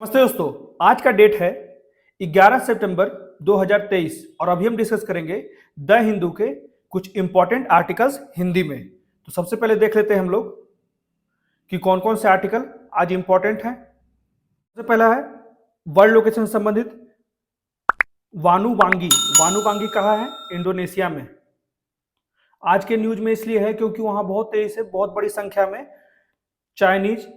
नमस्ते दोस्तों। आज का डेट है 11 सितंबर 2023 और अभी हम डिस्कस करेंगे द हिंदू के कुछ इंपॉर्टेंट आर्टिकल्स हिंदी में। तो सबसे पहले देख लेते हैं हम लोग कि कौन कौन से आर्टिकल आज इंपॉर्टेंट हैं। सबसे पहला है वर्ल्ड लोकेशन से संबंधित वानुवांगी। वानुवांगी कहाँ है? इंडोनेशिया में। आज के न्यूज में इसलिए है क्योंकि वहां बहुत तेजी से बहुत बड़ी संख्या में चाइनीज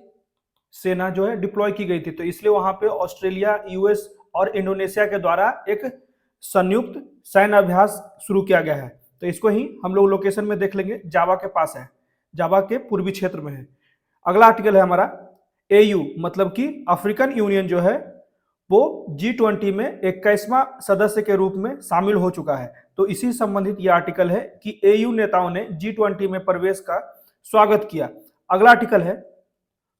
सेना जो है डिप्लॉय की गई थी, तो इसलिए वहां पे ऑस्ट्रेलिया, यूएस और इंडोनेशिया के द्वारा एक संयुक्त सैन्य अभ्यास शुरू किया गया है। तो इसको ही हम लोग लोकेशन में देख लेंगे। जावा के पास है, जावा के पूर्वी क्षेत्र में है। अगला आर्टिकल है हमारा एयू, मतलब कि अफ्रीकन यूनियन जो है वो G20 में 21वां सदस्य के रूप में शामिल हो चुका है। तो इसी संबंधित यह आर्टिकल है कि एयू नेताओं ने G20 में प्रवेश का स्वागत किया। अगला आर्टिकल है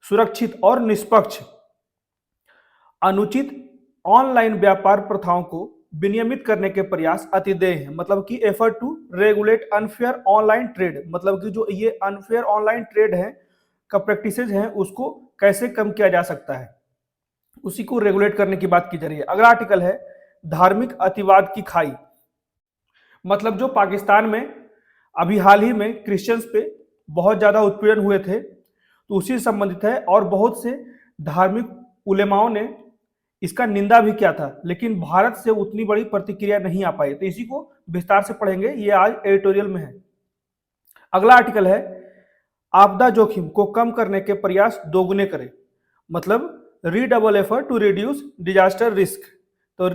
सुरक्षित और निष्पक्ष अनुचित ऑनलाइन व्यापार प्रथाओं को विनियमित करने के प्रयास अतिदेय हैं, मतलब कि effort to regulate unfair online trade, मतलब कि जो ये अनफेयर ऑनलाइन ट्रेड है का प्रैक्टिसेज हैं उसको कैसे कम किया जा सकता है, उसी को रेगुलेट करने की बात की जा रही है। अगला आर्टिकल है धार्मिक अतिवाद की खाई, मतलब जो पाकिस्तान में अभी हाल ही में क्रिश्चियंस पे बहुत ज्यादा उत्पीड़न हुए थे तो उसी से संबंधित है और बहुत से धार्मिक उलेमाओं ने इसका निंदा भी किया था, लेकिन भारत से उतनी बड़ी प्रतिक्रिया नहीं आ पाई। तो इसी को विस्तार से पढ़ेंगे, ये आज एडिटोरियल में है। अगला आर्टिकल है आपदा जोखिम को कम करने के प्रयास दोगुने करें, मतलब redouble effort to reduce disaster risk. तो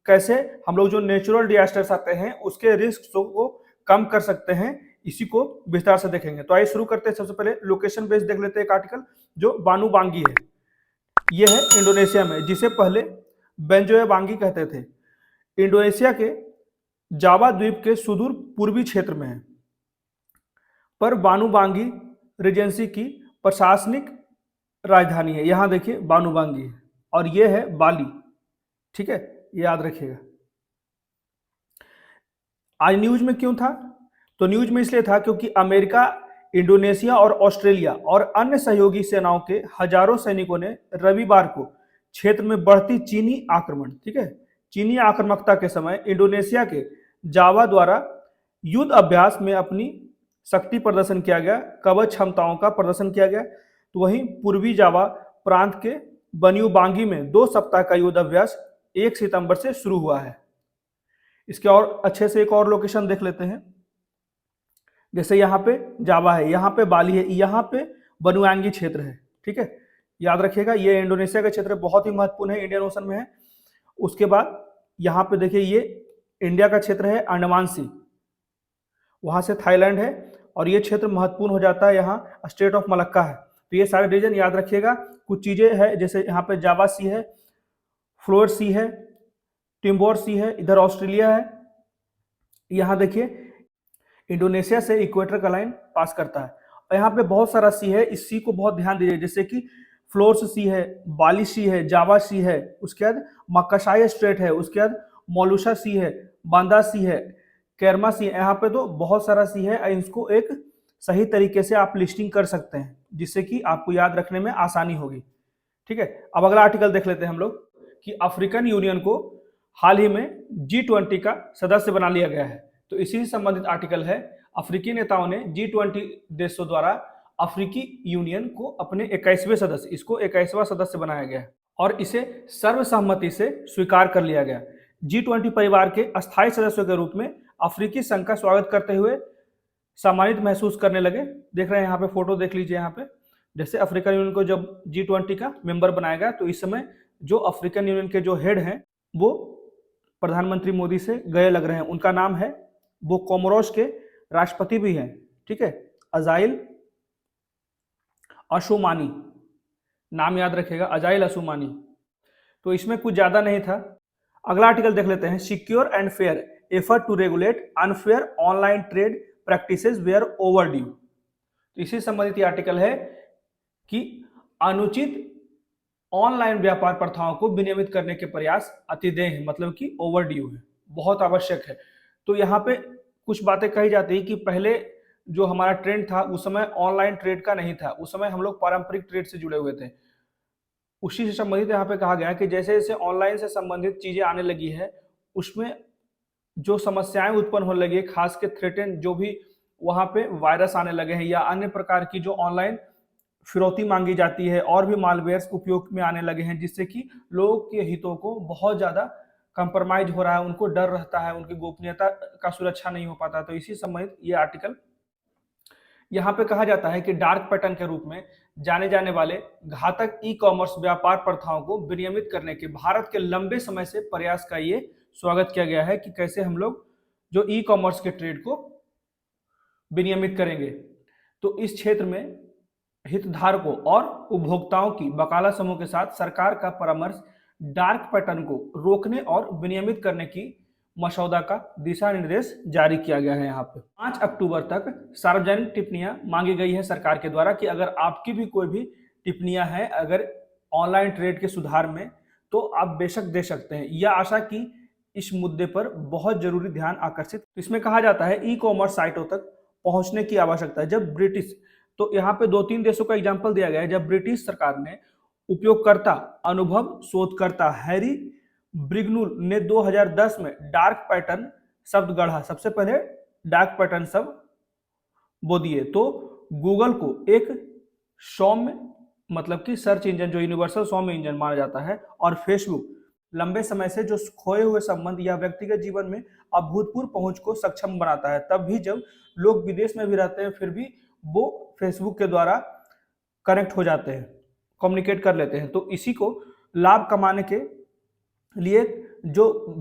कैसे हम लोग जो नेचुरल डिजास्टर्स आते हैं उसके रिस्क को कम कर सकते हैं, इसी को विस्तार से देखेंगे। तो आइए शुरू करते हैं। सबसे पहले लोकेशन बेस्ड देख लेते हैं एक आर्टिकल जो वानुवांगी है। यह है इंडोनेशिया में, जिसे पहले बेंजोएवांगी कहते थे। इंडोनेशिया के जावा द्वीप के सुदूर पूर्वी क्षेत्र में है, पर वानुवांगी रीजेंसी की प्रशासनिक राजधानी है। यहां देखिए वानुवांगी है और यह है बाली, ठीक है, ये याद रखिएगा। आज न्यूज में क्यों था? तो न्यूज में इसलिए था क्योंकि अमेरिका, इंडोनेशिया और ऑस्ट्रेलिया और अन्य सहयोगी सेनाओं के हजारों सैनिकों ने रविवार को क्षेत्र में बढ़ती चीनी आक्रमण, ठीक है, चीनी आक्रामकता के समय इंडोनेशिया के जावा द्वारा युद्ध अभ्यास में अपनी शक्ति प्रदर्शन किया गया, कवच क्षमताओं का प्रदर्शन किया गया। तो वहीं पूर्वी जावा प्रांत के बनियुबांगी में 2 सप्ताह का युद्ध अभ्यास 1 सितंबर से शुरू हुआ है। इसके और अच्छे से एक और लोकेशन देख लेते हैं। जैसे यहाँ पे जावा है, यहाँ पे बाली है, यहाँ पे बनुआंगी क्षेत्र है, ठीक है, याद रखिएगा। ये इंडोनेशिया का क्षेत्र बहुत ही महत्वपूर्ण है, इंडियन ओशन में है। उसके बाद यहाँ पे देखिए ये इंडिया का क्षेत्र है अंडमान सी, वहां से थाईलैंड है और ये क्षेत्र महत्वपूर्ण हो जाता है, यहाँ स्टेट ऑफ मलक्का है। तो ये सारे रीजन याद रखिएगा। कुछ चीजें है जैसे यहाँ पे जावा सी है, फ्लोर सी है, टिम्बोर सी है, इधर ऑस्ट्रेलिया है। यहाँ देखिए इंडोनेशिया से इक्वेटर का लाइन पास करता है और यहाँ पे बहुत सारा सी है, इस सी को बहुत ध्यान दीजिए, जैसे कि फ्लोर्स सी है, बाली सी है, जावा सी है, उसके बाद मक्काशाई स्ट्रेट है, उसके बाद मोलुशा सी है, बांदा सी है, केरमा सी है। यहाँ पे तो बहुत सारा सी है, इसको एक सही तरीके से आप लिस्टिंग कर सकते हैं जिससे कि आपको याद रखने में आसानी होगी, ठीक है। अब अगला आर्टिकल देख लेते हैं हम लोग कि अफ्रीकन यूनियन को हाल ही में G20 का सदस्य बना लिया गया है। तो इसी से संबंधित आर्टिकल है। अफ्रीकी नेताओं ने G20 देशों द्वारा अफ्रीकी यूनियन को अपने 21वें सदस्य, इसको 21वां सदस्य बनाया गया और इसे सर्वसम्मति से स्वीकार कर लिया गया। G20 परिवार के अस्थायी सदस्यों के रूप में अफ्रीकी संघ का स्वागत करते हुए सम्मानित महसूस करने लगे। देख रहे हैं यहाँ पे फोटो, देख लीजिए यहाँ पे, जैसे अफ्रीकन यूनियन को जब G20 का मेंबर बनाया गया तो इस समय जो अफ्रीकन यूनियन के जो हेड हैं वो प्रधानमंत्री मोदी से गए लग रहे हैं। उनका नाम है, वो कोमोरोस के राष्ट्रपति भी हैं, ठीक है, अजाइल असुमानी, नाम याद रखिएगा, अजाइल असुमानी। तो इसमें कुछ ज्यादा नहीं था। अगला आर्टिकल देख लेते हैं, secure and fair effort to regulate unfair online trade practices were overdue. तो इसी संबंधित आर्टिकल है कि अनुचित ऑनलाइन व्यापार प्रथाओं को विनियमित करने के प्रयास अतिदेय है, मतलब कि ओवरड्यू है, बहुत आवश्यक है। तो यहाँ पे कुछ बातें कही जाती है कि पहले जो हमारा ट्रेंड था उस समय ऑनलाइन ट्रेड का नहीं था, उस समय हम लोग पारंपरिक ट्रेड से जुड़े हुए थे। उसी से संबंधित यहाँ पे कहा गया है कि जैसे जैसे ऑनलाइन से संबंधित चीजें आने लगी है, उसमें जो समस्याएं उत्पन्न होने लगी है, खास के थ्रेटेन जो भी वहां पे वायरस आने लगे हैं या अन्य प्रकार की जो ऑनलाइन फिरौती मांगी जाती है और भी मालवेयर्स उपयोग में आने लगे हैं, जिससे कि लोगों के हितों को बहुत ज्यादा कंप्रोमाइज हो रहा है, उनको डर रहता है, उनकी गोपनीयता का सुरक्षा नहीं हो पाता। तो इसी संबंधित ये आर्टिकल यहाँ पे कहा जाता है कि डार्क पैटर्न के रूप में जाने जाने वाले घातक ई कॉमर्स व्यापार प्रथाओं को विनियमित करने के भारत के लंबे समय से प्रयास का ये स्वागत किया गया है कि कैसे हम लोग जो ई कॉमर्स के ट्रेड को विनियमित करेंगे। तो इस क्षेत्र में हितधारकों और उपभोक्ताओं की वकालत समूह के साथ सरकार का परामर्श डार्क पैटर्न को रोकने और विनियमित करने की मसौदा का दिशा निर्देश जारी किया गया है। यहाँ पे 5 अक्टूबर तक सार्वजनिक टिप्पणियां मांगी गई है सरकार के द्वारा कि अगर आपकी भी कोई भी टिप्पणियां हैं अगर ऑनलाइन ट्रेड के सुधार में, तो आप बेशक दे सकते हैं। यह आशा की इस मुद्दे पर बहुत जरूरी ध्यान आकर्षित। इसमें कहा जाता है ई कॉमर्स साइटों तक पहुंचने की आवश्यकता है। जब ब्रिटिश, तो यहाँ पे 2-3 देशों का एग्जाम्पल दिया गया है। जब ब्रिटिश सरकार ने उपयोगकर्ता अनुभव शोधकर्ता हैरी ब्रिगनुल ने 2010 में डार्क पैटर्न शब्द गढ़ा, सबसे पहले डार्क पैटर्न शब्द वो दिए, तो गूगल को एक सौम्य मतलब कि सर्च इंजन जो यूनिवर्सल सौम्य इंजन माना जाता है, और फेसबुक लंबे समय से जो खोए हुए संबंध या व्यक्तिगत जीवन में अभूतपूर्व पहुंच को सक्षम बनाता है। तब भी जब लोग विदेश में भी रहते हैं फिर भी वो फेसबुक के द्वारा कनेक्ट हो जाते हैं, कम्युनिकेट कर लेते हैं। तो इसी को लाभ कमाने के लिए जो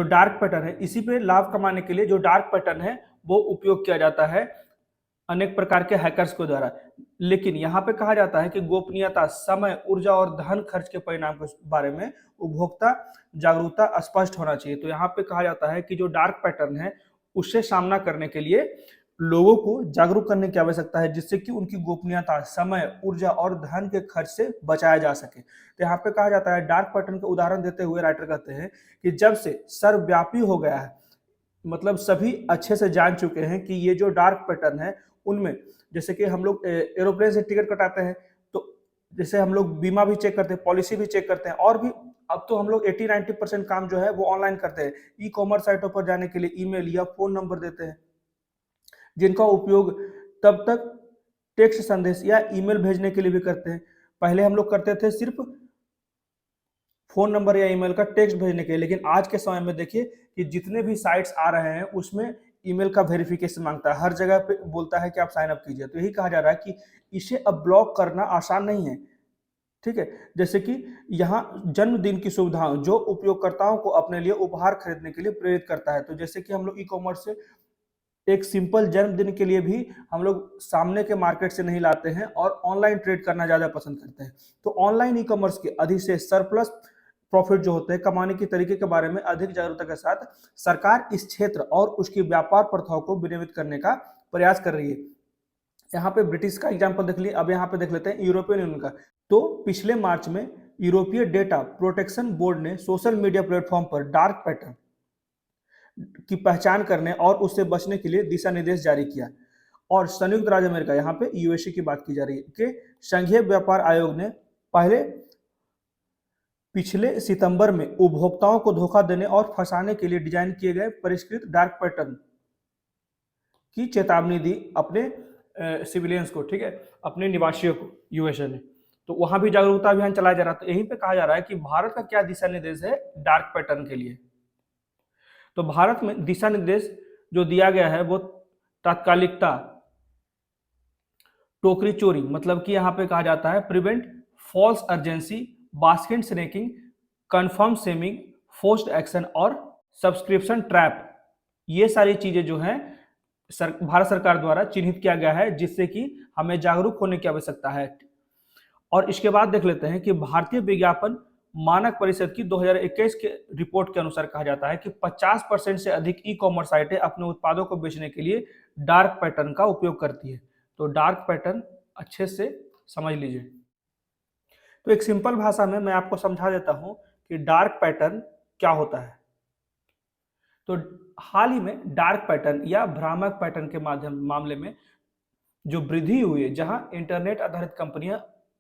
डार्क पैटर्न है, इसी पे लाभ कमाने के लिए जो डार्क पैटर्न है वो उपयोग किया जाता है अनेक प्रकार के हैकर्स के द्वारा। लेकिन यहाँ पे कहा जाता है कि गोपनीयता, समय, ऊर्जा और धन खर्च के परिणाम के बारे में उपभोक्ता जागरूकता स्पष्ट होना चाहिए। तो यहाँ पे कहा जाता है कि जो डार्क पैटर्न है उससे सामना करने के लिए लोगों को जागरूक करने की आवश्यकता है, जिससे कि उनकी गोपनीयता, समय, ऊर्जा और धन के खर्च से बचाया जा सके। तो यहाँ पे कहा जाता है, डार्क पैटर्न के उदाहरण देते हुए राइटर कहते हैं कि जब से सर्वव्यापी हो गया है, मतलब सभी अच्छे से जान चुके हैं कि ये जो डार्क पैटर्न है उनमें, जैसे कि हम लोग एरोप्लेन से टिकट कटाते हैं, तो जैसे हम लोग बीमा भी चेक करते हैं, पॉलिसी भी चेक करते हैं, और भी अब तो हम लोग 80-90% काम जो है वो ऑनलाइन करते हैं। ई कॉमर्स साइटों पर जाने के लिए ईमेल या फोन नंबर देते हैं, जिनका उपयोग तब तक टेक्स्ट संदेश या ईमेल भेजने के लिए भी करते हैं। पहले हम लोग करते थे सिर्फ फोन नंबर या ईमेल का टेक्स्ट भेजने के लिए, लेकिन आज के समय में देखिए कि जितने भी साइट्स आ रहे हैं उसमें ईमेल का वेरिफिकेशन मांगता है, हर जगह पे बोलता है कि आप साइन अप कीजिए। तो यही कहा जा रहा है कि इसे अब ब्लॉक करना आसान नहीं है, ठीक है। जैसे कि यहाँ जन्मदिन की सुविधा जो उपयोगकर्ताओं को अपने लिए उपहार खरीदने के लिए प्रेरित करता है। तो जैसे कि हम लोग ई कॉमर्स से एक सिंपल जन्मदिन के लिए भी हम लोग सामने के मार्केट से नहीं लाते हैं और ऑनलाइन ट्रेड करना ज्यादा पसंद करते हैं। तो ऑनलाइन ई कॉमर्स के अधिक से सरप्लस प्रॉफिट जो होते हैं कमाने के तरीके के बारे में अधिक जागरूकता के साथ सरकार इस क्षेत्र और उसकी व्यापार प्रथाओं को विनियमित करने का प्रयास कर रही है। यहाँ पे ब्रिटिश का एग्जाम्पल देख लिए, अब यहाँ पे देख लेते हैं यूरोपियन यूनियन का। तो पिछले मार्च में यूरोपीय डेटा प्रोटेक्शन बोर्ड ने सोशल मीडिया प्लेटफॉर्म पर डार्क पैटर्न की पहचान करने और उससे बचने के लिए दिशा निर्देश जारी किया। और संयुक्त राज्य अमेरिका, यहाँ पे यूएसए की बात की जा रही है, कि संघीय व्यापार आयोग ने पिछले सितंबर में उपभोक्ताओं को धोखा देने और फंसाने के लिए डिजाइन किए गए परिष्कृत डार्क पैटर्न की चेतावनी दी अपने सिविलियंस को, ठीक है, अपने निवासियों को यूएसए ने। तो वहां भी जागरूकता अभियान चलाया जा रहा है। तो यहीं पे कहा जा रहा है कि भारत का क्या दिशा निर्देश है डार्क पैटर्न के लिए। तो भारत में दिशा निर्देश जो दिया गया है वो तात्कालिकता, टोकरी चोरी, मतलब कि यहाँ पे कहा जाता है prevent false urgency, basket sneaking, confirm shaming, forced action और सब्सक्रिप्शन ट्रैप, ये सारी चीजें जो हैं भारत सरकार द्वारा चिन्हित किया गया है, जिससे कि हमें जागरूक होने की आवश्यकता है। और इसके बाद देख लेते हैं कि भारतीय विज्ञापन मानक परिषद की 2021 के रिपोर्ट के अनुसार कहा जाता है कि 50% से अधिक ई कॉमर्स साइटें अपने उत्पादों को बेचने के लिए डार्क पैटर्न का उपयोग करती है। तो डार्क पैटर्न अच्छे से समझ लीजिए। तो एक सिंपल भाषा में मैं आपको समझा देता हूं कि डार्क पैटर्न क्या होता है। तो हाल ही में डार्क पैटर्न या भ्रामक पैटर्न के मामले में जो वृद्धि हुई है, जहां इंटरनेट आधारित कंपनियां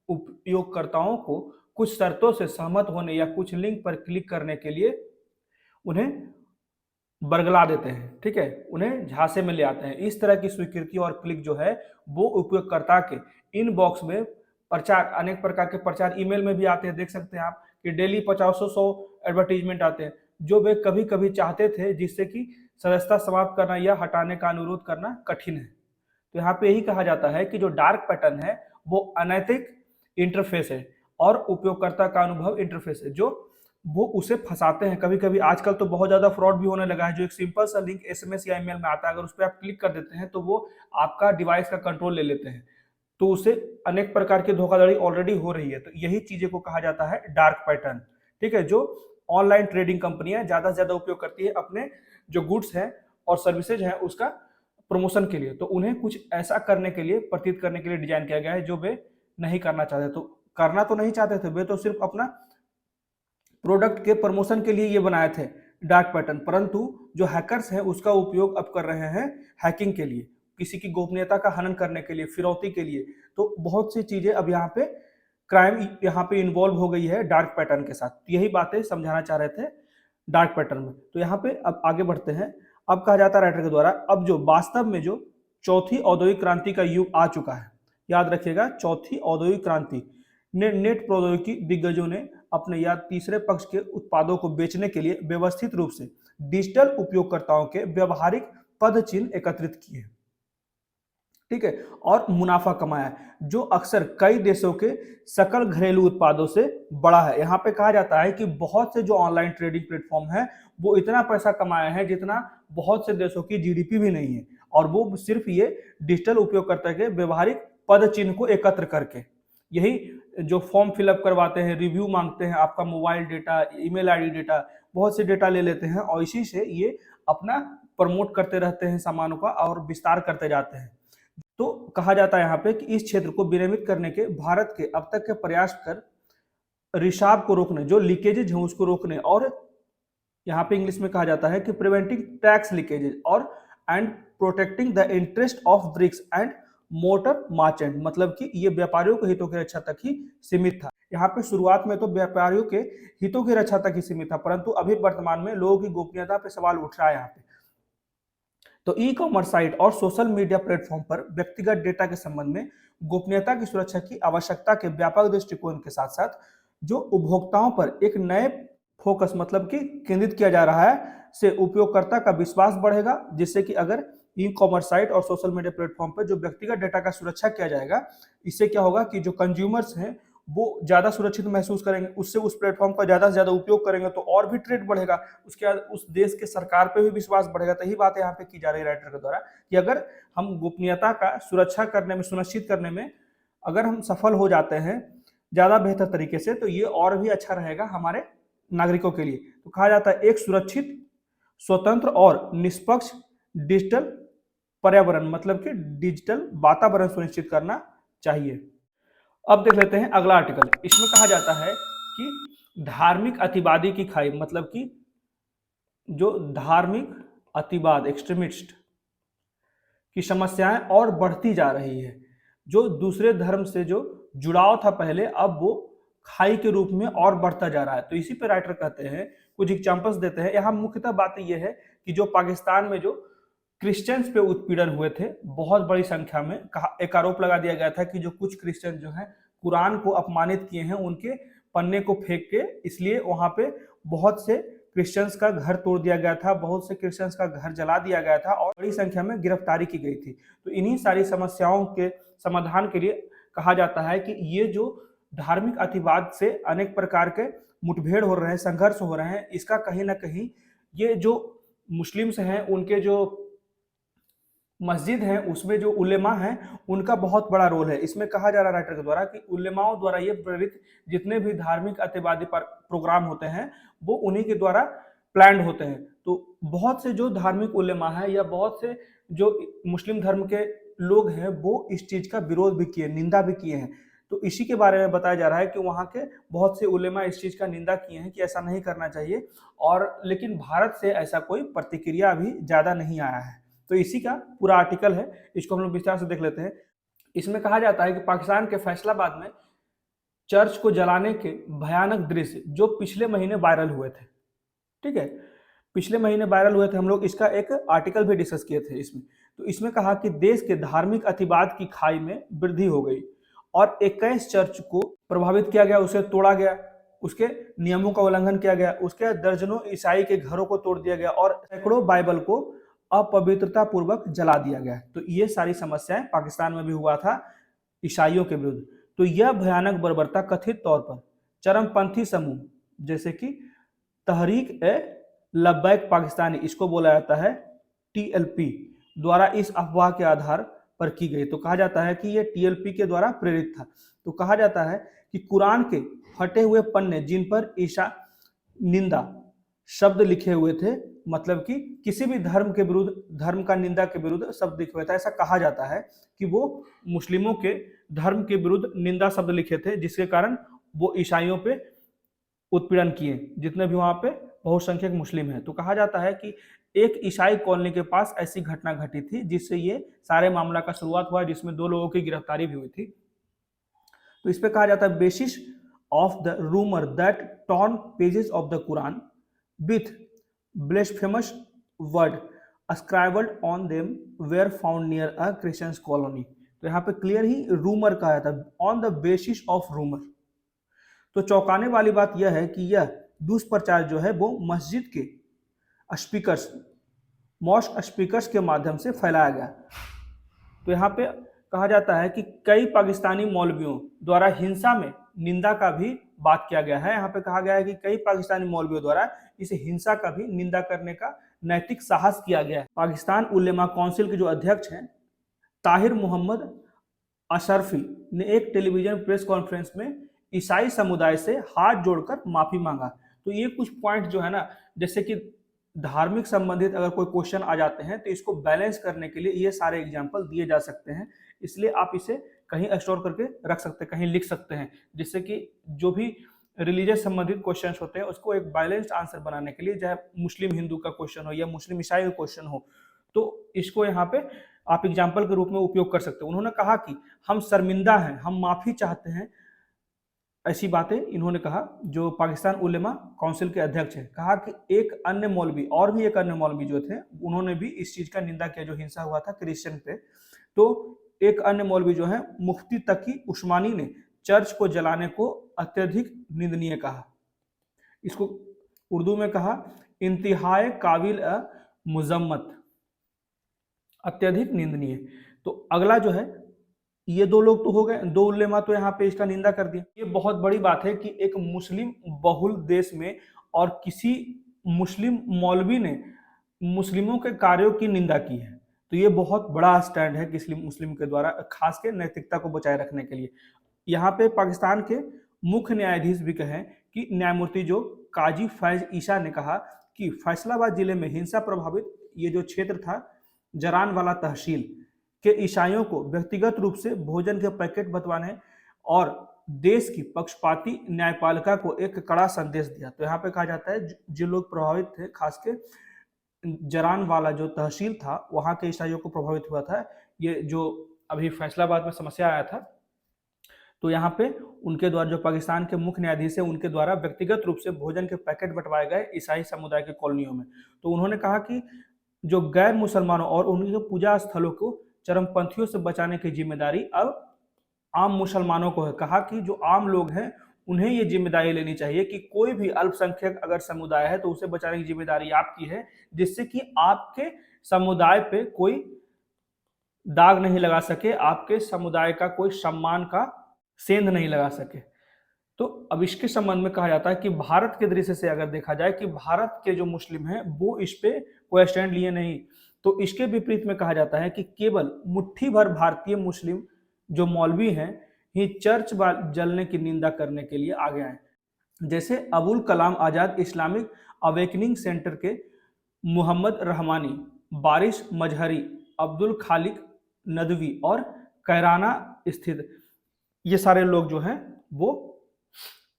उपयोगकर्ताओं को कुछ शर्तों से सहमत होने या कुछ लिंक पर क्लिक करने के लिए उन्हें बरगला देते हैं, ठीक है, उन्हें झांसे में ले आते हैं। इस तरह की स्वीकृति और क्लिक जो है वो उपयोगकर्ता के इनबॉक्स में प्रचार, अनेक प्रकार के प्रचार ईमेल में भी आते हैं। देख सकते हैं आप कि डेली 50-100 एडवर्टीजमेंट आते हैं जो वे कभी कभी चाहते थे, जिससे कि सदस्यता समाप्त करना या हटाने का अनुरोध करना कठिन है। तो यहाँ पे यही कहा जाता है कि जो डार्क पैटर्न है वो अनैतिक इंटरफेस है और उपयोगकर्ता का अनुभव इंटरफेस है जो वो उसे फंसाते हैं। कभी कभी आजकल तो बहुत ज्यादा फ्रॉड भी होने लगा है। जो एक सिंपल सा लिंक एसएमएस या ईमेल में आता है, अगर उस पर आप क्लिक कर देते हैं तो वो आपका डिवाइस का कंट्रोल ले लेते हैं, तो उसे अनेक प्रकार की धोखाधड़ी ऑलरेडी हो रही है। तो यही चीजें को कहा जाता है डार्क पैटर्न, ठीक है, जो ऑनलाइन ट्रेडिंग कंपनियां ज्यादा से ज्यादा उपयोग करती है अपने जो गुड्स हैं और सर्विसेज हैं उसका प्रमोशन के लिए। तो उन्हें कुछ ऐसा करने के लिए, प्रतीत करने के लिए डिजाइन किया गया है जो वे नहीं करना चाहते। तो करना तो नहीं चाहते थे, वे तो सिर्फ अपना प्रोडक्ट के प्रमोशन के लिए ये बनाए थे डार्क पैटर्न, परंतु जो हैकर्स हैं उसका उपयोग अब कर रहे हैं हैकिंग के लिए, किसी की गोपनीयता का हनन करने के लिए, फिरौती के लिए। तो बहुत सी चीजें अब यहाँ पे क्राइम यहाँ पे इन्वॉल्व हो गई है डार्क पैटर्न के साथ। यही बातें समझाना चाह रहे थे डार्क पैटर्न में। तो यहाँ पे अब आगे बढ़ते हैं। अब कहा जाता है राइटर के द्वारा, अब जो वास्तव में जो चौथी औद्योगिक क्रांति का युग आ चुका है। याद रखिएगा, चौथी औद्योगिक क्रांति ने नेट प्रौद्योगिकी दिग्गजों ने अपने या तीसरे पक्ष के उत्पादों को बेचने के लिए व्यवस्थित रूप से डिजिटल उपयोगकर्ताओं के व्यवहारिक पद चिन्ह एकत्रित किए, ठीक है, और मुनाफा कमाया, जो अक्सर कई देशों के सकल घरेलू उत्पादों से बड़ा है। यहाँ पे कहा जाता है कि बहुत से जो ऑनलाइन ट्रेडिंग प्लेटफॉर्म है वो इतना पैसा कमाया है जितना बहुत से देशों की जीडीपी भी नहीं है, और वो सिर्फ ये डिजिटल उपयोगकर्ता के व्यवहारिक पद चिन्ह को एकत्र करके। यही जो फॉर्म फिलअप करवाते हैं, रिव्यू मांगते हैं, आपका mobile data, email ID data, बहुत से डेटा ले लेते हैं और इसी से ये अपना प्रमोट करते रहते हैं सामानों का और विस्तार करते जाते हैं। तो कहा जाता है यहाँ पे कि इस क्षेत्र को विनियमित करने के भारत के अब तक के प्रयास कर रिसाव को रोकने, जो लीकेजेज है उसको रोकने, और यहाँ पे इंग्लिश में कहा जाता है कि प्रिवेंटिंग टैक्स लीकेजेज और and protecting the interest of BRICS and motor merchant, मतलब कि ये व्यापारियों के हितों की रक्षा तक ही सीमित था। यहाँ पे शुरुआत में तो व्यापारियों के हितों की रक्षा तक ही सीमित था, परंतु अभी वर्तमान में लोगों की गोपनीयता पे सवाल उठ रहा है यहाँ पे। तो ई कॉमर्स साइट और सोशल मीडिया प्लेटफॉर्म पर व्यक्तिगत डेटा के संबंध में गोपनीयता की सुरक्षा की आवश्यकता के व्यापक दृष्टिकोण के साथ साथ जो उपभोक्ताओं पर एक नए फोकस, मतलब कि केंद्रित किया जा रहा है, से उपयोगकर्ता का विश्वास बढ़ेगा, जिससे कि अगर ई कॉमर्स साइट और सोशल मीडिया प्लेटफॉर्म पर जो व्यक्तिगत डेटा का सुरक्षा किया जाएगा, इससे क्या होगा कि जो कंज्यूमर्स हैं वो ज्यादा सुरक्षित महसूस करेंगे, उससे उस प्लेटफॉर्म का ज्यादा से ज्यादा उपयोग करेंगे तो और भी ट्रेड बढ़ेगा, उसके बाद उस देश के सरकार पे भी विश्वास बढ़ेगा। तो यही बात यहाँ पे की जा रही है राइटर के द्वारा कि अगर हम गोपनीयता का सुरक्षा करने में, सुनिश्चित करने में अगर हम सफल हो जाते हैं ज्यादा बेहतर तरीके से, तो ये और भी अच्छा रहेगा हमारे नागरिकों के लिए। तो कहा जाता है एक सुरक्षित, स्वतंत्र और निष्पक्ष डिजिटल पर्यावरण, मतलब कि डिजिटल वातावरण सुनिश्चित करना चाहिए। अब देख लेते हैं अगला आर्टिकल। इसमें कहा जाता है कि धार्मिक अतिवादी की खाई, मतलब कि जो धार्मिक अतिवाद, एक्सट्रीमिस्ट की समस्याएं और बढ़ती जा रही है। जो दूसरे धर्म से जो जुड़ाव था पहले, अब वो खाई के रूप में और बढ़ता जा रहा है। तो इसी पे राइटर कहते हैं, कुछ एग्जांपल्स देते हैं। यहाँ मुख्यतः बात यह है कि जो पाकिस्तान में जो क्रिश्चियंस पे उत्पीड़न हुए थे बहुत बड़ी संख्या में, एक आरोप लगा दिया गया था कि जो कुछ क्रिश्चियन जो हैं कुरान को अपमानित किए हैं, उनके पन्ने को फेंक के, इसलिए वहां पे बहुत से क्रिश्चियंस का घर तोड़ दिया गया था, बहुत से क्रिश्चियंस का घर जला दिया गया था और बड़ी संख्या में गिरफ्तारी की गई थी। तो इन्हीं सारी समस्याओं के समाधान के लिए कहा जाता है कि ये जो धार्मिक अतिवाद से अनेक प्रकार के मुठभेड़ हो रहे हैं, संघर्ष हो रहे हैं, इसका कहीं ना कहीं ये जो मुस्लिम्स हैं, उनके जो मस्जिद है उसमें जो उलेमा हैं उनका बहुत बड़ा रोल है। इसमें कहा जा रहा है राइटर के द्वारा कि उलेमाओं द्वारा ये प्रेरित जितने भी धार्मिक अतिवादी प्रोग्राम होते हैं वो उन्हीं के द्वारा प्लान्ड होते हैं। तो बहुत से जो धार्मिक उलेमा है या बहुत से जो मुस्लिम धर्म के लोग हैं वो इस चीज का विरोध भी किए, निंदा भी किए हैं। तो इसी के बारे में बताया जा रहा है कि वहाँ के बहुत से उलेमा इस चीज का निंदा किए हैं कि ऐसा नहीं करना चाहिए, और लेकिन भारत से ऐसा कोई प्रतिक्रिया अभी ज्यादा नहीं आया है। तो इसी का पूरा आर्टिकल है, इसको हम लोग विस्तार से देख लेते हैं। इसमें कहा जाता है कि पाकिस्तान के फैसलाबाद में चर्च को जलाने के भयानक दृश्य जो पिछले महीने वायरल हुए थे। ठीक है, पिछले महीने वायरल हुए थे, हम लोग इसका एक आर्टिकल भी डिस्कस किए थे इसमें। तो इसमें कहा कि देश के धार्मिक अतिवाद की खाई में वृद्धि हो गई और 21 चर्च को प्रभावित किया गया, उसे तोड़ा गया, उसके नियमों का उल्लंघन किया गया, उसके दर्जनों ईसाई के घरों को तोड़ दिया गया और सैकड़ों बाइबल को अपवित्रता पूर्वक जला दिया गया। तो ये सारी समस्याएं पाकिस्तान में भी हुआ था ईसाइयों के विरुद्ध। तो यह भयानक बर्बरता कथित तौर पर चरमपंथी समूह जैसे कि तहरीक ए लब्बैक पाकिस्तानी, इसको बोला जाता है टीएलपी, द्वारा इस अफवाह के आधार पर की गई। तो कहा जाता है कि यह टीएलपी के द्वारा प्रेरित था। तो कहा जाता है कि कुरान के फटे हुए पन्ने जिन पर ईसा निंदा शब्द लिखे हुए थे, मतलब कि किसी भी धर्म के विरुद्ध, धर्म का निंदा के विरुद्ध शब्द लिखे हुए थे, ऐसा कहा जाता है कि वो मुस्लिमों के धर्म के विरुद्ध निंदा शब्द लिखे थे, जिसके कारण वो ईसाइयों पे उत्पीड़न किए, जितने भी वहां पे बहुसंख्यक मुस्लिम हैं। तो कहा जाता है कि एक ईसाई कॉलोनी के पास ऐसी घटना घटी थी जिससे ये सारे मामला का शुरुआत हुआ, जिसमें 2 लोगों की गिरफ्तारी भी हुई थी। तो इस पे कहा जाता है basis of the rumour that torn pages of the Quran with blasphemous word ascribed on them were found near a Christian colony। तो यहाँ पे क्लियर ही रूमर कहा जाता है, on the basis of rumour. तो चौंकाने वाली बात यह है कि यह दुष्प्रचार जो है वो मस्जिद के स्पीकर्स, मॉस्क स्पीकर्स के माध्यम से फैलाया गया। तो यहाँ पे कहा जाता है कि कई पाकिस्तानी मौलवियों द्वारा हिंसा में निंदा का भी बात किया गया है। यहाँ पे कहा गया है कि कई पाकिस्तानी मौलवियों द्वारा इस हिंसा का भी निंदा करने का नैतिक साहस किया गया है। पाकिस्तान उलेमा काउंसिल के जो अध्यक्ष हैं ताहिर मोहम्मद अशरफी ने एक टेलीविजन प्रेस कॉन्फ्रेंस में ईसाई समुदाय से हाथ जोड़कर माफी मांगा। तो ये कुछ पॉइंट जो है ना, जैसे कि धार्मिक संबंधित अगर कोई क्वेश्चन आ जाते हैं तो इसको बैलेंस करने के लिए ये सारे एग्जाम्पल दिए जा सकते हैं, इसलिए आप इसे कहीं स्टोर करके रख सकते हैं, कहीं लिख सकते हैं, जिससे कि जो भी रिलीजियस संबंधित क्वेश्चन होते हैं उसको एक बैलेंस्ड आंसर बनाने के लिए, चाहे मुस्लिम हिंदू का क्वेश्चन हो या मुस्लिम ईसाई का क्वेश्चन हो, तो इसको यहाँ पे आप एग्जाम्पल के रूप में उपयोग कर सकते हैं। उन्होंने कहा कि हम शर्मिंदा हैं, हम माफी चाहते हैं, ऐसी बातें इन्होंने कहा। जो पाकिस्तान उलेमा काउंसिल के अध्यक्ष हैं, कहा कि एक अन्य मौलवी और भी एक अन्य मौलवी जो थे उन्होंने भी इस चीज का निंदा किया, जो हिंसा हुआ था क्रिश्चियन पे। तो एक अन्य मौलवी जो है मुफ्ती तकी उस्मानी ने चर्च को जलाने को अत्यधिक निंदनीय कहा। इसको उर्दू में कहा इंतहाए काबिल मुजम्मत, अत्यधिक निंदनीय। तो अगला जो है, ये 2 लोग तो हो गए, 2 उलेमा तो यहाँ पे इसका निंदा कर दिया। ये बहुत बड़ी बात है कि एक मुस्लिम बहुल देश में और किसी मुस्लिम मौलवी ने मुस्लिमों के कार्यों की निंदा की है। तो ये बहुत बड़ा स्टैंड है किसी मुस्लिम के द्वारा, खास के नैतिकता को बचाए रखने के लिए। यहाँ पे पाकिस्तान के मुख्य न्यायाधीश भी कहें कि न्यायमूर्ति जो काजी फैज ईसा ने कहा कि फैसलाबाद जिले में हिंसा प्रभावित ये जो क्षेत्र था, जरान वाला तहसील के ईसाइयों को व्यक्तिगत रूप से भोजन के पैकेट बंटवाने और देश की पक्षपाती न्यायपालिका को एक कड़ा संदेश दिया। तो यहाँ पे कहा जाता है जो लोग प्रभावित थे, खास के जरान वाला जो तहसील था वहाँ के ईसाइयों को प्रभावित हुआ था, ये जो अभी फैसलाबाद में समस्या आया था। तो यहाँ पे उनके द्वारा, जो पाकिस्तान के मुख्य न्यायाधीश है, उनके द्वारा व्यक्तिगत रूप से भोजन के पैकेट बंटवाए गए ईसाई समुदाय के कॉलोनियों में। तो उन्होंने कहा कि जो गैर मुसलमानों और उनके पूजा स्थलों को चरमपंथियों से बचाने की जिम्मेदारी अब आम मुसलमानों को है। कहा कि जो आम लोग हैं उन्हें ये जिम्मेदारी लेनी चाहिए कि कोई भी अल्पसंख्यक अगर समुदाय है तो उसे बचाने की जिम्मेदारी आपकी है, जिससे कि आपके समुदाय पे कोई दाग नहीं लगा सके, आपके समुदाय का कोई सम्मान का सेंध नहीं लगा सके। तो अब इसके संबंध में कहा जाता है कि भारत के दृष्टि से अगर देखा जाए कि भारत के जो मुस्लिम हैं वो इस पे कोई स्टैंड लिए नहीं। तो इसके विपरीत में कहा जाता है कि केवल मुट्ठी भर भारतीय मुस्लिम जो मौलवी हैं ही चर्च जलने की निंदा करने के लिए आगे आए, जैसे Abul Kalam Azad Islamic awakening centre के मोहम्मद रहमानी, बारिश मजहरी, अब्दुल खालिक नदवी और कैराना स्थित ये सारे लोग जो हैं वो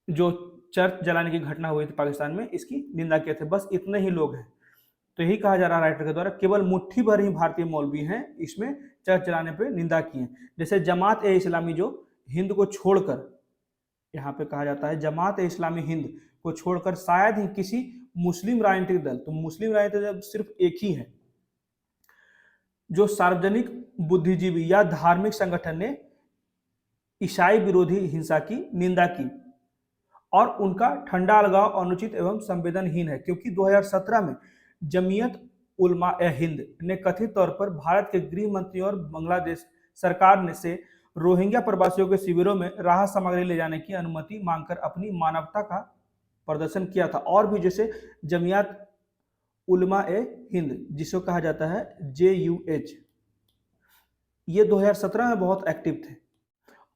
जो चर्च जलाने की घटना हुई थी पाकिस्तान में, इसकी निंदा किए थे। बस इतने ही लोग हैं। तो यही कहा जा रहा है राइटर के द्वारा, केवल मुट्ठी भर ही भारतीय मौलवी हैं इसमें चर्च जलाने पे निंदा की है। जैसे जमात ए इस्लामी जो हिंद को छोड़कर यहाँ पे कहा जाता है जमात ए इस्लामी हिंद को छोड़कर शायद ही किसी मुस्लिम राजनीतिक दल, तो मुस्लिम राजनीतिक दल सिर्फ एक ही है जो सार्वजनिक बुद्धिजीवी या धार्मिक संगठन ने ईसाई विरोधी हिंसा की निंदा की और उनका ठंडा अलगाव अनुचित एवं संवेदनहीन है, क्योंकि 2017 में जमीयत उलमा ए हिंद ने कथित तौर पर भारत के गृह मंत्री और बांग्लादेश सरकार ने से रोहिंग्या प्रवासियों के शिविरों में राहत सामग्री ले जाने की अनुमति मांगकर अपनी मानवता का प्रदर्शन किया था। और भी जैसे जमीयत उलमा ए हिंद, जिसको कहा जाता है JUH, ये 2017 में बहुत एक्टिव थे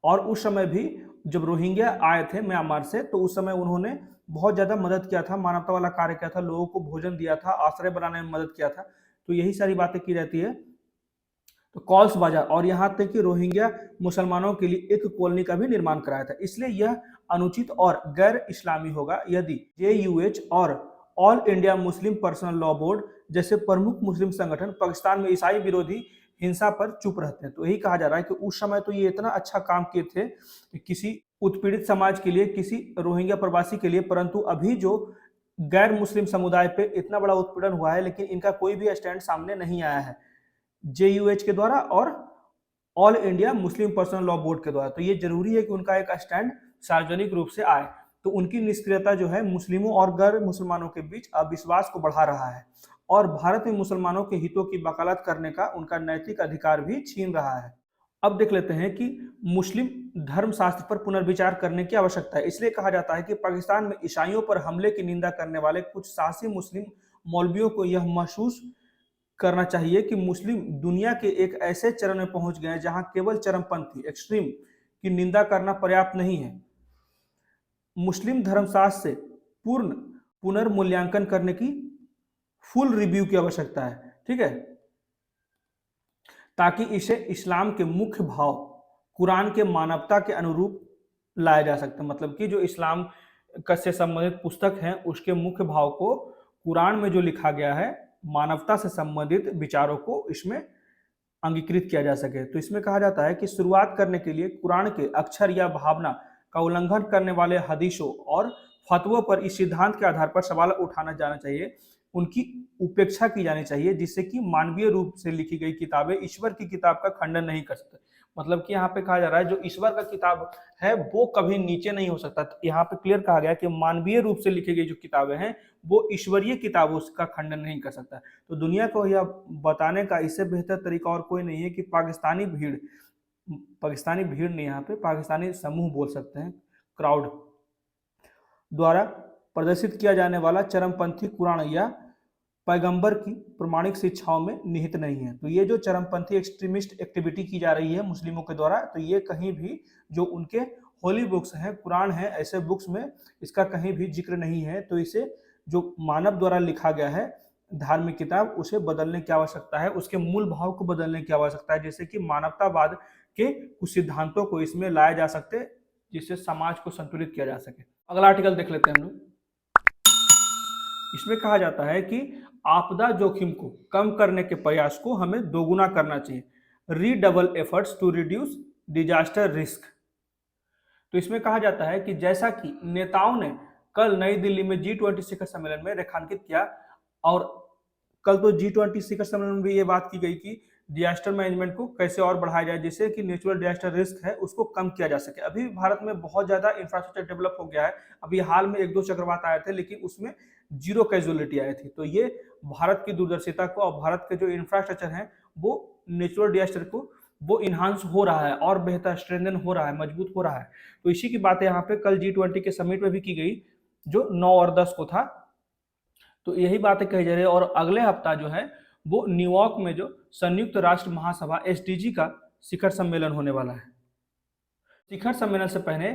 और उस समय भी जब रोहिंग्या आए थे म्यांमार से, तो उस समय उन्होंने बहुत ज़्यादा मदद किया था, मानवता वाला कार्य किया था, लोगों को भोजन दिया था, आश्रय बनाने में मदद किया था। तो यही सारी बातें की रहती है। तो कॉल्स बाजार और यहाँ तक कि रोहिंग्या मुसलमानों के लिए एक कॉलोनी का भी निर्माण कराया था। इसलिए यह अनुचित और गैर इस्लामी होगा यदि JUH और all India Muslim personal law board जैसे प्रमुख मुस्लिम संगठन पाकिस्तान में ईसाई विरोधी हिंसा पर चुप रहते हैं। तो यही कहा जा रहा है कि उस समय तो ये इतना अच्छा काम किए थे किसी उत्पीड़ित समाज के लिए, किसी रोहिंग्या प्रवासी के लिए, परंतु अभी जो गैर मुस्लिम समुदाय पे इतना बड़ा उत्पीड़न हुआ है, लेकिन इनका कोई भी स्टैंड सामने नहीं आया है JUH के द्वारा और all India Muslim personal law board के द्वारा। तो ये जरूरी है कि उनका एक स्टैंड सार्वजनिक रूप से आए। तो उनकी निष्क्रियता जो है मुस्लिमों और गैर मुसलमानों के बीच अविश्वास को बढ़ा रहा है और भारत में मुसलमानों के हितों की वकालत करने का उनका नैतिक अधिकार भी छीन रहा है। अब देख लेते हैं कि मुस्लिम धर्मशास्त्र पर पुनर्विचार करने की आवश्यकता है। इसलिए कहा जाता है कि पाकिस्तान में ईसाइयों पर हमले की निंदा करने वाले कुछ साहसी मुस्लिम मौलवियों को यह महसूस करना चाहिए कि मुस्लिम दुनिया के एक ऐसे चरण में पहुंच गए जहां केवल चरमपंथी एक्सट्रीम की निंदा करना पर्याप्त नहीं है। मुस्लिम धर्मशास्त्र से पूर्ण पुनर्मूल्यांकन करने की फुल रिव्यू की आवश्यकता है, ठीक है, ताकि इसे इस्लाम के मुख्य भाव कुरान के मानवता के अनुरूप लाया जा सकता है। मतलब कि जो इस्लाम से संबंधित पुस्तक है उसके मुख्य भाव को कुरान में जो लिखा गया है मानवता से संबंधित विचारों को इसमें अंगीकृत किया जा सके। तो इसमें कहा जाता है कि शुरुआत करने के लिए कुरान के अक्षर या भावना का उल्लंघन करने वाले हदीसों और फतवों पर इस सिद्धांत के आधार पर सवाल उठाना जाना चाहिए, उनकी उपेक्षा की जानी चाहिए, जिससे कि मानवीय रूप से लिखी गई किताबें ईश्वर की किताब का खंडन नहीं कर सकते। मतलब कि यहाँ पे कहा जा रहा है जो ईश्वर का किताब है वो कभी नीचे नहीं हो सकता। यहाँ पे क्लियर कहा गया कि मानवीय रूप से लिखी गई जो किताबें हैं वो ईश्वरीय किताबों का खंडन नहीं कर सकता। तो दुनिया को यह बताने का इससे बेहतर तरीका और कोई नहीं है कि पाकिस्तानी भीड़ नहीं, यहाँ पे पाकिस्तानी समूह बोल सकते हैं, क्राउड द्वारा प्रदर्शित किया जाने वाला चरमपंथी कुरान या पैगंबर की प्रमाणिक शिक्षाओं में निहित नहीं है। तो ये जो चरमपंथी एक्सट्रीमिस्ट एक्टिविटी की जा रही है मुस्लिमों के द्वारा, तो ये कहीं भी जो उनके होली बुक्स हैं, कुरान है, ऐसे बुक्स में इसका कहीं भी जिक्र नहीं है। तो इसे जो मानव द्वारा लिखा गया है धार्मिक किताब, उसे बदलने की आवश्यकता है, उसके मूल भाव को बदलने की आवश्यकता है, जैसे कि मानवतावाद के कुछ सिद्धांतों को इसमें लाया जा सकते, जिससे समाज को संतुलित किया जा सके। अगला आर्टिकल देख लेते हैं हम लोग। इसमें कहा जाता है कि आपदा जोखिम को कम करने के प्रयास को हमें दोगुना करना चाहिए, redouble efforts to reduce disaster risk. तो इसमें कहा जाता है कि जैसा कि नेताओं ने कल नई दिल्ली में G20 शिखर सम्मेलन में रेखांकित किया, और कल तो G20 शिखर सम्मेलन में भी ये बात की गई कि डिजास्टर मैनेजमेंट को कैसे और बढ़ाया जाए, जिससे कि नेचुरल डिजास्टर रिस्क है उसको कम किया जा सके। अभी भारत में बहुत ज्यादा इंफ्रास्ट्रक्चर डेवलप हो गया है। अभी हाल में 1-2 चक्रवात आए थे, लेकिन उसमें 0 कैजुअलिटी आई थी। तो ये भारत की दूरदर्शिता को और भारत के जो इंफ्रास्ट्रक्चर है वो नेचुरल डिजास्टर को वो इन्हांस हो रहा है और बेहतर स्ट्रेंथन हो रहा है, मजबूत हो रहा है। तो इसी की बातें यहाँ पे कल G20 के समिट में भी की गई जो 9 और 10 को था। तो यही बातें कही जा रही है। और अगले हफ्ता जो है वो न्यूयॉर्क में जो संयुक्त राष्ट्र महासभा SDG का शिखर सम्मेलन होने वाला है। शिखर सम्मेलन से पहले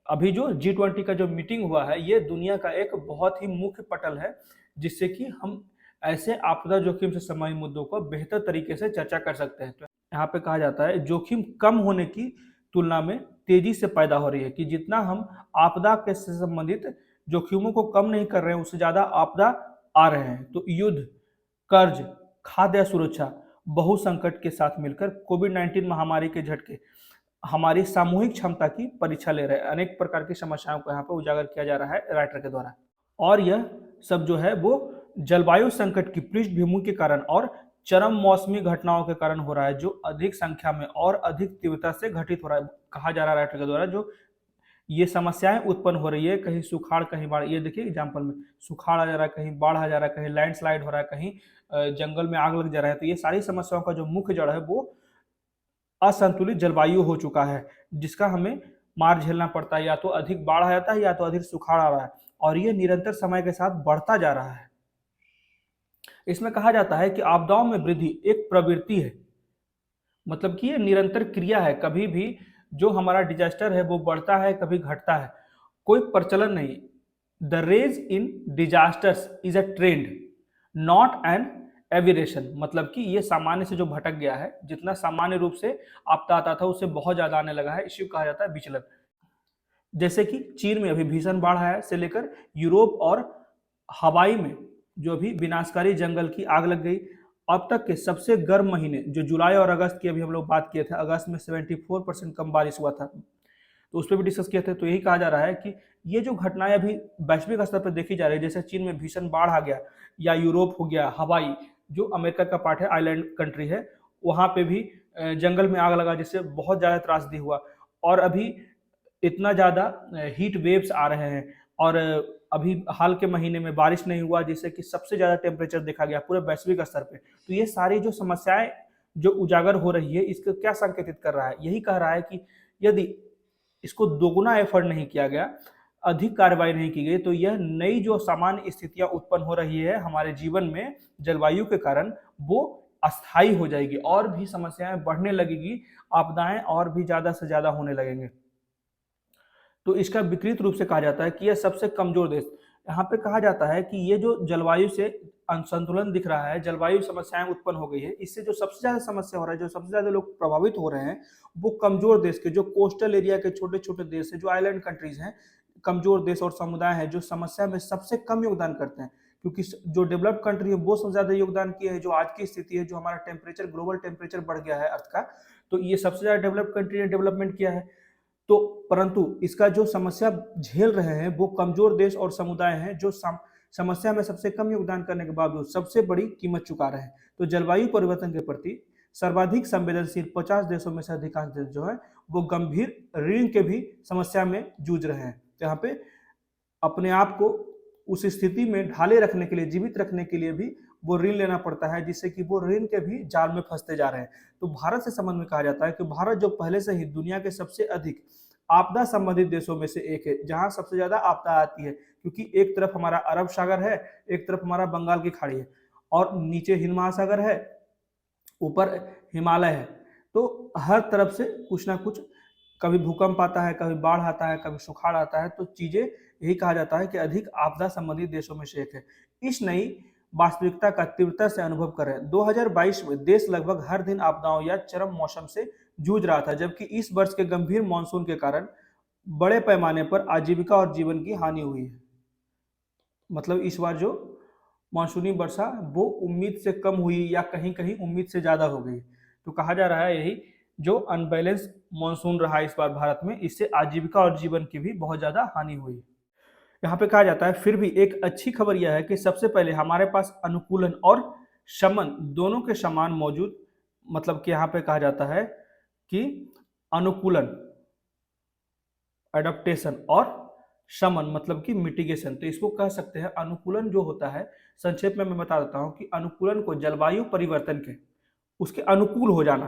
अभी जो G20 का जो मीटिंग हुआ है ये दुनिया का एक बहुत ही मुख्य पटल है, जिससे कि हम ऐसे आपदा जोखिम से संबंधित मुद्दों को बेहतर तरीके से चर्चा कर सकते हैं। तो यहाँ पे कहा जाता है जोखिम कम होने की तुलना में तेजी से पैदा हो रही है, कि जितना हम आपदा के से संबंधित जोखिमों को कम नहीं कर रहे हैं उससे ज्यादा आपदा आ रहे हैं। तो युद्ध, कर्ज, खाद्य सुरक्षा, बहु संकट के साथ मिलकर कोविड-19 महामारी के झटके हमारी सामूहिक क्षमता की परीक्षा ले रहे हैं। अनेक प्रकार की समस्याओं को यहाँ पे उजागर किया जा रहा है राइटर के द्वारा। और यह सब जो है वो जलवायु संकट की पृष्ठभूमि के कारण और चरम मौसमी घटनाओं के कारण हो रहा है, जो अधिक संख्या में और अधिक तीव्रता से घटित हो रहा है। कहा जा रहा है राइटर के द्वारा जो ये समस्याएं उत्पन्न हो रही है, कहीं सुखाड़ कहीं बाढ़, ये देखिए एग्जाम्पल में सुखाड़ आ जा रहा है, कहीं बाढ़ आ जा रहा है, कहीं लैंडस्लाइड हो रहा है, कहीं जंगल में आग लग जा रहा है। तो ये सारी समस्याओं का जो मुख्य जड़ है वो असंतुलित जलवायु हो चुका है, जिसका हमें मार झेलना पड़ता है। या तो अधिक बाढ़ आ जाता है या तो अधिक सुखाड़ आ रहा है, और ये निरंतर समय के साथ बढ़ता जा रहा है। इसमें कहा जाता है कि आपदाओं में वृद्धि एक प्रवृत्ति है, मतलब कि ये निरंतर क्रिया है। कभी भी जो हमारा डिजास्टर है वो बढ़ता है, कभी घटता है, कोई प्रचलन नहीं। The rise in disasters is a trend not an aberration, मतलब कि ये सामान्य से जो भटक गया है, जितना सामान्य रूप से आपदा आता था उससे बहुत ज्यादा आने लगा है, इसी को कहा जाता है विचलन। जैसे कि चीन में अभी भीषण बाढ़ आया से लेकर यूरोप और हवाई में जो अभी विनाशकारी जंगल की आग लग गई। अब तक के सबसे गर्म महीने जो जुलाई और अगस्त की अभी हम लोग बात किए थे, अगस्त में 74% कम बारिश हुआ था, तो उस पर भी डिस्कस किए थे। तो यही कहा जा रहा है कि ये जो घटनाएं अभी वैश्विक स्तर पर देखी जा रही है, जैसे चीन में भीषण बाढ़ आ गया, या यूरोप हो गया, हवाई जो अमेरिका का पार्ट है, आइलैंड कंट्री है, वहां पे भी जंगल में आग लगा जिससे बहुत ज्यादा त्रासदी हुआ। और अभी इतना ज़्यादा हीट वेव्स आ रहे हैं, और अभी हाल के महीने में बारिश नहीं हुआ, जिससे कि सबसे ज़्यादा टेम्परेचर देखा गया पूरे वैश्विक स्तर पे। तो ये सारी जो समस्याएं जो उजागर हो रही है, इसको क्या संकेतित कर रहा है? यही कह रहा है कि यदि इसको दोगुना एफर्ट नहीं किया गया, अधिक कार्रवाई नहीं की गई, तो यह नई जो सामान्य स्थितियां उत्पन्न हो रही है हमारे जीवन में जलवायु के कारण, वो अस्थायी हो जाएगी और भी समस्याएं बढ़ने लगेगी, आपदाएं और भी ज़्यादा से ज़्यादा होने लगेंगे। तो इसका विपरीत रूप से कहा जाता है कि यह सबसे कमजोर देश। यहाँ पे कहा जाता है कि ये जो जलवायु से असंतुलन दिख रहा है, जलवायु समस्याएं उत्पन्न हो गई है, इससे जो सबसे ज्यादा समस्या हो रहा है, जो सबसे ज्यादा लोग प्रभावित हो रहे हैं, वो कमजोर देश के, जो कोस्टल एरिया के छोटे छोटे देश है, जो आइलैंड कंट्रीज हैं, कमजोर देश और समुदाय हैं, जो समस्या में सबसे कम योगदान करते हैं। क्योंकि जो डेवलप्ड कंट्री है वो सबसे ज्यादा योगदान किया है। जो आज की स्थिति है, जो हमारा टेम्परेचर, ग्लोबल टेम्परेचर बढ़ गया है अर्थ का, तो ये सबसे ज्यादा डेवलप्ड कंट्री ने डेवलपमेंट किया है। तो परंतु इसका जो समस्या झेल रहे हैं वो कमजोर देश और समुदाय हैं, जो समस्या में सबसे कम योगदान करने के बावजूद सबसे बड़ी कीमत चुका रहे हैं। तो जलवायु परिवर्तन के प्रति सर्वाधिक संवेदनशील 50 देशों में से अधिकांश देश जो है वो गंभीर ऋण के भी समस्या में जूझ रहे हैं। यहाँ पे अपने आप को उस स्थिति में ढाले रखने के लिए, जीवित रखने के लिए भी वो ऋण लेना पड़ता है, जिससे कि वो ऋण के भी जाल में फंसते जा रहे हैं। तो भारत से संबंध में कहा जाता है कि भारत जो पहले से ही दुनिया के सबसे अधिक आपदा संबंधित देशों में से एक है, जहां सबसे ज्यादा आपदा आती है। क्योंकि एक तरफ हमारा अरब सागर है, एक तरफ हमारा बंगाल की खाड़ी है, और नीचे हिंद महासागर है, ऊपर हिमालय है। तो हर तरफ से कुछ ना कुछ, कभी भूकंप आता है, कभी बाढ़ आता है, कभी सुखाड़ आता है। तो चीजें, यही कहा जाता है कि अधिक आपदा संबंधित देशों में से एक है। इस नई वास्तविकता का तीव्रता से अनुभव कर रहे हैं। 2022 में देश लगभग हर दिन आपदाओं या चरम मौसम से जूझ रहा था, जबकि इस वर्ष के गंभीर मानसून के कारण बड़े पैमाने पर आजीविका और जीवन की हानि हुई है। मतलब इस बार जो मानसूनी वर्षा वो उम्मीद से कम हुई, या कहीं कहीं उम्मीद से ज्यादा हो गई। तो कहा जा रहा है यही, जो अनबैलेंस मानसून रहा इस बार भारत में, इससे आजीविका और जीवन की भी बहुत ज्यादा हानि हुई। यहाँ पे कहा जाता है फिर भी एक अच्छी खबर यह है कि सबसे पहले हमारे पास अनुकूलन और शमन दोनों के समान मौजूद, मतलब कि यहाँ पे कहा जाता है कि अनुकूलन एडप्टेशन और शमन मतलब कि मिटिगेशन। तो इसको कह सकते हैं, अनुकूलन जो होता है, संक्षेप में मैं बता देता हूं कि अनुकूलन को जलवायु परिवर्तन के, उसके अनुकूल हो जाना।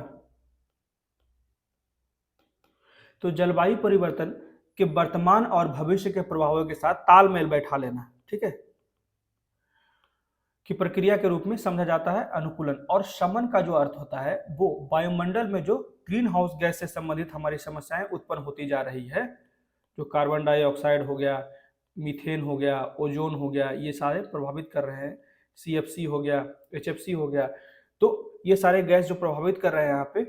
तो जलवायु परिवर्तन के वर्तमान और भविष्य के प्रभावों के साथ तालमेल बैठा लेना, ठीक है, की प्रक्रिया के रूप में समझा जाता है अनुकूलन। और शमन का जो अर्थ होता है वो वायुमंडल में जो ग्रीन हाउस गैस से संबंधित हमारी समस्याएं उत्पन्न होती जा रही है, जो कार्बन डाइऑक्साइड हो गया, मीथेन हो गया, ओजोन हो गया, ये सारे प्रभावित कर रहे हैं, CFC हो गया, HFC हो गया। तो ये सारे गैस जो प्रभावित कर रहे हैं यहाँ पे,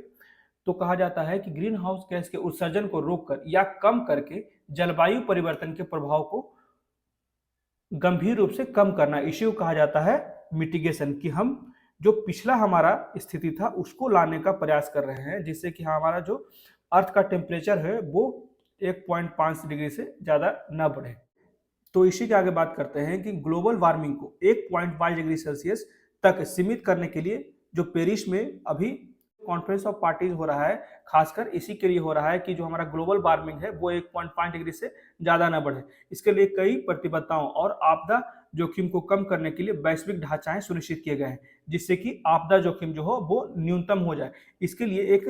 तो कहा जाता है कि ग्रीन हाउस गैस के उत्सर्जन को रोककर या कम करके जलवायु परिवर्तन के प्रभाव को गंभीर रूप से कम करना, इसी को कहा जाता है मिटिगेशन। कि हम जो पिछला हमारा स्थिति था उसको लाने का प्रयास कर रहे हैं, जिससे कि हमारा जो अर्थ का टेम्परेचर है वो 1.5 डिग्री से ज़्यादा न बढ़े। तो इसी के आगे बात करते हैं कि ग्लोबल वार्मिंग को 1.5 डिग्री सेल्सियस तक सीमित करने के लिए जो पेरिस में अभी कॉन्फ्रेंस ऑफ पार्टीज हो रहा है, खासकर इसी के लिए हो रहा है कि जो हमारा ग्लोबल वार्मिंग है वो 1.5 डिग्री से ज़्यादा न बढ़े। इसके लिए कई प्रतिबद्धताओं और आपदा जोखिम को कम करने के लिए वैश्विक ढांचाएं सुनिश्चित किए गए हैं, जिससे कि आपदा जोखिम जो हो वो न्यूनतम हो जाए। इसके लिए एक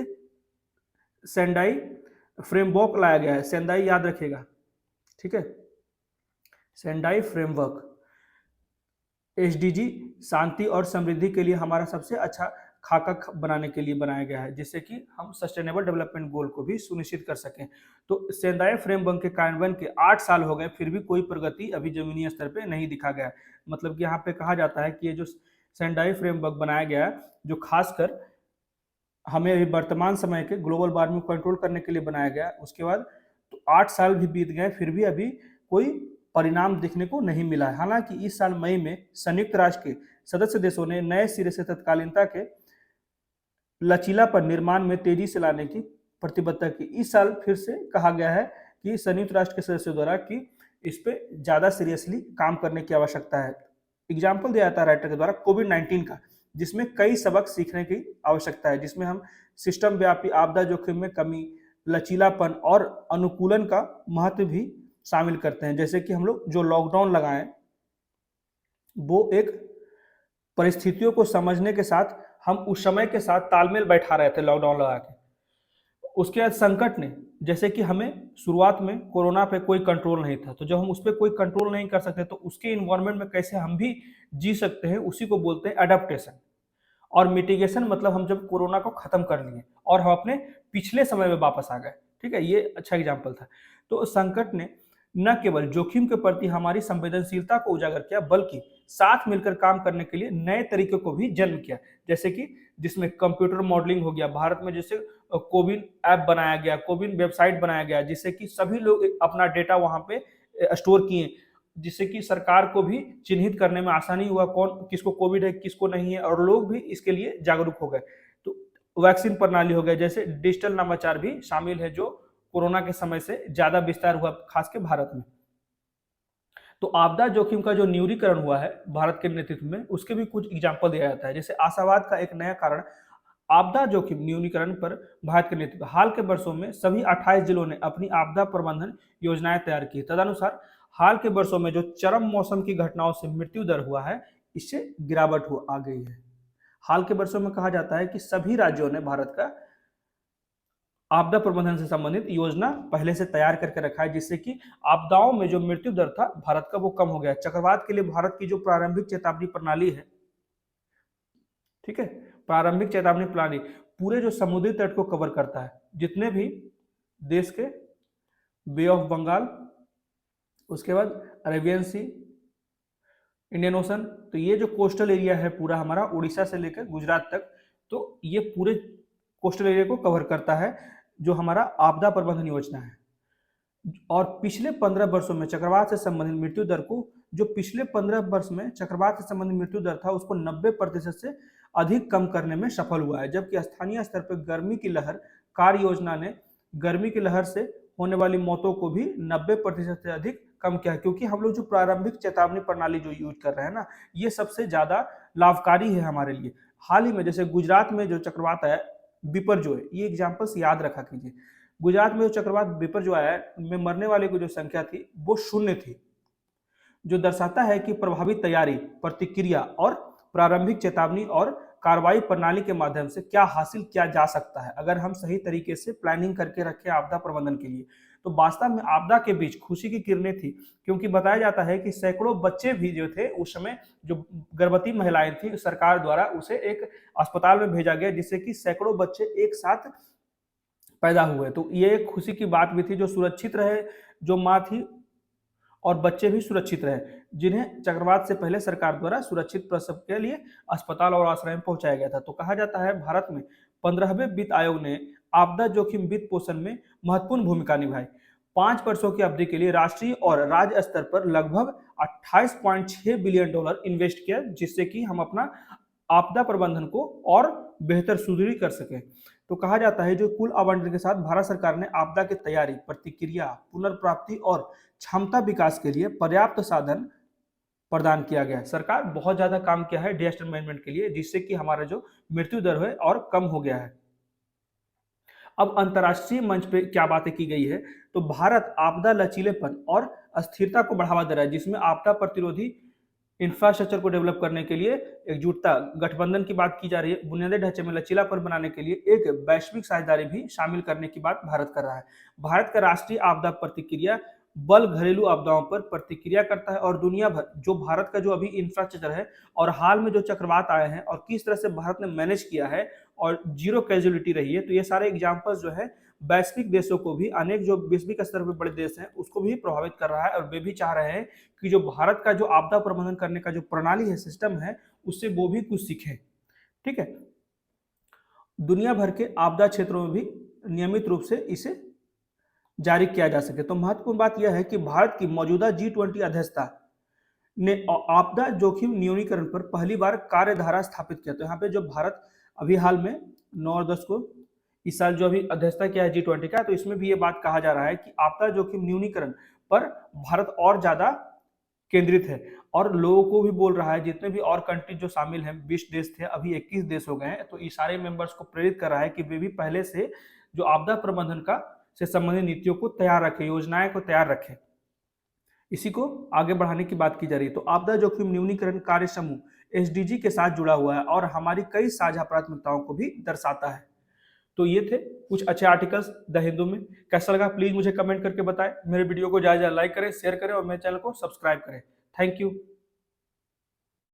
सेंडाई फ्रेमवर्क लाया गया है। सेंडाई याद रखिएगा, ठीक है। सेंडाई फ्रेमवर्क एसडीजी शांति और समृद्धि के लिए हमारा सबसे अच्छा खाका बनाने के लिए बनाया गया है, जिससे कि हम सस्टेनेबल डेवलपमेंट गोल को भी सुनिश्चित कर सकें। तो सेंदाई फ्रेमवर्क के कार्यान्वयन के 8 साल हो गए, फिर भी कोई प्रगति अभी जमीनी स्तर पे नहीं दिखा गया। मतलब कि यहाँ पे कहा जाता है कि ये जो सेंदाई फ्रेमवर्क बनाया गया, जो खासकर हमें अभी वर्तमान समय के ग्लोबल वार्मिंग कंट्रोल करने के लिए बनाया गया, उसके बाद तो 8 साल भी बीत गए, फिर भी अभी कोई परिणाम देखने को नहीं मिला है। हालांकि इस साल मई में संयुक्त राष्ट्र के सदस्य देशों ने नए सिरे से तत्कालीनता के लचीलापन निर्माण में तेजी से लाने की प्रतिबद्धता की। इस साल फिर से कहा गया है कि संयुक्त राष्ट्र के सदस्यों द्वारा कि इस पे ज्यादा सीरियसली काम करने की आवश्यकता है। एग्जाम्पल दिया जाता है राइटर के द्वारा कोविड-19 का, जिसमें कई सबक सीखने की आवश्यकता है, जिसमें हम सिस्टम व्यापी आपदा जोखिम में कमी, लचीलापन और अनुकूलन का महत्व भी शामिल करते हैं। जैसे कि हम लोग जो लॉकडाउन लगाएं वो एक परिस्थितियों को समझने के साथ हम उस समय के साथ तालमेल बैठा रहे थे लॉकडाउन लगा के। उसके बाद संकट ने, जैसे कि हमें शुरुआत में कोरोना पे कोई कंट्रोल नहीं था, तो जब हम उस पर कोई कंट्रोल नहीं कर सकते तो उसके इन्वायरमेंट में कैसे हम भी जी सकते हैं, उसी को बोलते हैं अडेप्टेशन। और मिटिगेशन मतलब हम जब कोरोना को खत्म कर लिए और हम अपने पिछले समय में वापस आ गए, ठीक है, ये अच्छा एग्जाम्पल था। तो संकट ने न केवल जोखिम के प्रति हमारी संवेदनशीलता को उजागर किया, बल्कि साथ मिलकर काम करने के लिए नए तरीकों को भी जन्म किया, जैसे कि जिसमें कंप्यूटर मॉडलिंग हो गया। भारत में जैसे कोविन ऐप बनाया गया, कोविन वेबसाइट बनाया गया, जिससे कि सभी लोग अपना डेटा वहां पे स्टोर किए, जिससे कि सरकार को भी चिन्हित करने में आसानी हुआ कौन किसको कोविड है किसको नहीं है, और लोग भी इसके लिए जागरूक हो गए। तो वैक्सीन प्रणाली हो गया, जैसे डिजिटल नवाचार भी शामिल है, जो कोरोना के समय से ज्यादा विस्तार हुआ खास के भारत में। तो आपदा जोखिम का जो न्यूनीकरण हुआ है भारत के नेतृत्व में, उसके भी कुछ एग्जाम्पल दिया जाता है। जैसे आशावाद का एक नया कारण आपदा जोखिम न्यूनीकरण पर भारत के नेतृत्व। हाल के वर्षों में सभी 28 जिलों ने अपनी आपदा प्रबंधन योजनाएं तैयार की। तदनुसार हाल के वर्षों में जो चरम मौसम की घटनाओं से मृत्यु दर हुआ है, इससे गिरावट आ गई है। हाल के वर्षों में कहा जाता है कि सभी राज्यों ने भारत का आपदा प्रबंधन से संबंधित योजना पहले से तैयार करके रखा है, जिससे कि आपदाओं में जो मृत्यु दर था भारत का वो कम हो गया। चक्रवात के लिए भारत की जो प्रारंभिक चेतावनी प्रणाली है, ठीक है, प्रारंभिक चेतावनी प्रणाली पूरे जो समुद्री तट को कवर करता है, जितने भी देश के बे ऑफ बंगाल, उसके बाद अरेबियन सी, इंडियन ओशन, तो ये जो कोस्टल एरिया है पूरा हमारा उड़ीसा से लेकर गुजरात तक, तो ये पूरे कोस्टल एरिया को कवर करता है जो हमारा आपदा प्रबंधन योजना है। और पिछले 15 वर्षों में चक्रवात से संबंधित मृत्यु दर को, जो पिछले 15 वर्ष में चक्रवात से संबंधित मृत्यु दर था, उसको 90% से अधिक कम करने में सफल हुआ है। जबकि स्थानीय स्तर पर गर्मी की लहर कार्य योजना ने गर्मी की लहर से होने वाली मौतों को भी 90% से अधिक कम किया है, क्योंकि हम लोग जो प्रारंभिक चेतावनी प्रणाली जो यूज कर रहे हैं ना, ये सबसे ज्यादा लाभकारी है हमारे लिए। हाल ही में जैसे गुजरात में जो चक्रवात आया बिपरजॉय, ये एग्जाम्पल्स याद रखा कीजिए। गुजरात में जो चक्रवात बिपरजॉय आया, में मरने वाले की जो संख्या थी वो 0 थी, जो दर्शाता है कि प्रभावी तैयारी, प्रतिक्रिया और प्रारंभिक चेतावनी और कार्रवाई प्रणाली के माध्यम से क्या हासिल किया जा सकता है अगर हम सही तरीके से प्लानिंग करके रखें आपदा प्रबंधन के लिए। तो वास्तव में आपदा के बीच खुशी की किरणें थी, क्योंकि बताया जाता है कि सैकड़ों बच्चे भी जो थे उस समय, जो गर्भवती महिलाएं थी, सरकार द्वारा उसे एक अस्पताल में भेजा गया, जिससे कि सैकड़ों बच्चे एक साथ पैदा हुए। तो ये एक खुशी की बात भी थी, जो सुरक्षित रहे जो माँ थी, और बच्चे भी सुरक्षित रहे, जिन्हें चक्रवात से पहले सरकार द्वारा सुरक्षित प्रसव के लिए अस्पताल और आश्रय में पहुंचाया गया था। तो कहा जाता है भारत में 15वें वित्त आयोग ने आपदा जोखिम वित्त पोषण में महत्वपूर्ण भूमिका निभाई। 5 वर्षों की अवधि के लिए राष्ट्रीय और राज्य स्तर पर लगभग $28.6 बिलियन इन्वेस्ट किया, जिससे कि हम अपना आपदा प्रबंधन को और बेहतर सुदृढ़ कर सकें। तो कहा जाता है जो कुल आवंटन के साथ भारत सरकार ने आपदा की तैयारी, प्रतिक्रिया, पुनर्प्राप्ति और क्षमता विकास के लिए पर्याप्त साधन प्रदान किया गया है। सरकार बहुत ज्यादा काम किया है डिजास्टर मैनेजमेंट के लिए, जिससे कि हमारा जो मृत्यु दर है और कम हो गया है। अब अंतर्राष्ट्रीय मंच पे क्या बातें की गई है, तो भारत आपदा लचीलेपन और अस्थिरता को बढ़ावा दे रहा है, जिसमें आपदा प्रतिरोधी इंफ्रास्ट्रक्चर को डेवलप करने के लिए एकजुटता गठबंधन की बात की जा रही है। बुनियादी ढांचे में लचीलापन बनाने के लिए एक वैश्विक साझेदारी भी शामिल करने की बात भारत कर रहा है। भारत का राष्ट्रीय आपदा प्रतिक्रिया बल घरेलू आपदाओं पर प्रतिक्रिया करता है और दुनिया भर जो भारत का जो अभी इंफ्रास्ट्रक्चर है और हाल में जो चक्रवात आए हैं और किस तरह से भारत ने मैनेज किया है और जीरो कैजुअलिटी रही है, तो ये सारे एग्जाम्पल्स जो है वैश्विक देशों को भी, अनेक जो वैश्विक स्तर पर बड़े देश हैं उसको भी प्रभावित कर रहा है और वे भी चाह रहे हैं कि जो भारत का जो आपदा प्रबंधन करने का जो प्रणाली है, सिस्टम है, उससे वो भी कुछ सीखें। ठीक है, दुनिया भर के आपदा क्षेत्रों में भी नियमित रूप से इसे जारी किया जा सके। तो महत्वपूर्ण बात यह है कि भारत की मौजूदा G20 अध्यक्षता ने आपदा जोखिम न्यूनीकरण पर पहली बार कार्यधारा स्थापित किया। तो यहाँ पे जो भारत अभी हाल में 9 और 10 को इस साल जो अभी अध्यक्षता किया है G20 का, तो इसमें भी ये बात कहा जा रहा है कि आपदा जोखिम न्यूनीकरण पर भारत और ज्यादा केंद्रित है और लोगों को भी बोल रहा है, जितने भी और कंट्री जो शामिल हैं, 20 देश थे, अभी 21 देश हो गए हैं, तो ये सारे मेंबर्स को प्रेरित कर रहा है कि वे भी पहले से जो आपदा प्रबंधन का से संबंधित नीतियों को तैयार रखें, योजनाएं को तैयार रखें। इसी को आगे बढ़ाने की बात की जा रही है। तो आपदा जोखिम न्यूनीकरण कार्य समूह SDG के साथ जुड़ा हुआ है और हमारी कई साझा प्राथमिकताओं को भी दर्शाता है। तो ये थे कुछ अच्छे आर्टिकल्स द हिंदू में। कैसा लगा प्लीज मुझे कमेंट करके बताएं। मेरे वीडियो को ज्यादा लाइक करें, शेयर करें और मेरे चैनल को सब्सक्राइब करें। Thank you.